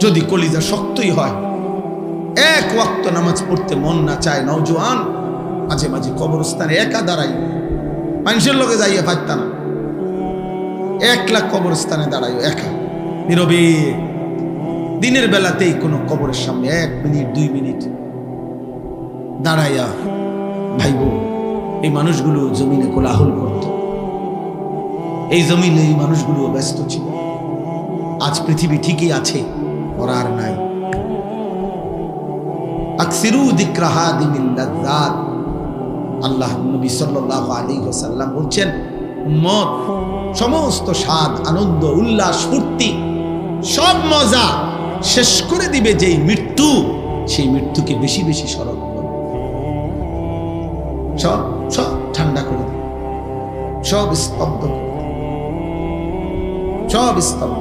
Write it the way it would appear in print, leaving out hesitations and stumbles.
যদি কলিজা শক্তই হয়, এক ওয়াক্ত নামাজ পড়তে মন না চায়, নওজোয়ান মাঝে মাঝে কবরস্থানে একা দাঁড়াই, মানুষের লোকে যাইয়া পারতা না, একলা কবরস্থানে দাঁড়াই একা নীরবে, দিনের বেলাতেই কোনো কবরের সামনে 1 মিনিট 2 মিনিট দাঁড়াইয়া ভাইব। এই মানুষগুলো জমিনে কোলাহল করত, এই জমিনে এই মানুষগুলো ব্যস্ত ছিল। আজ পৃথিবী ঠিকই আছে, ওরা আর নাই। আকসিরু যিকরা হাদিমিল লাযযাত, আল্লাহ নবী সাল্লাল্লাহু আলাইহি ওয়াসাল্লাম বলছেন, উম্মত সমস্ত স্বাদ, আনন্দ, উল্লাস, ফুর্তি, সব মজা শেষ করে দিবে যেই মৃত্যু, সেই মৃত্যুকে বেশি বেশি স্মরণ করো। সব সব ঠান্ডা করে দিবে, সব স্তব্ধ করে দিবে, সব স্তব্ধ।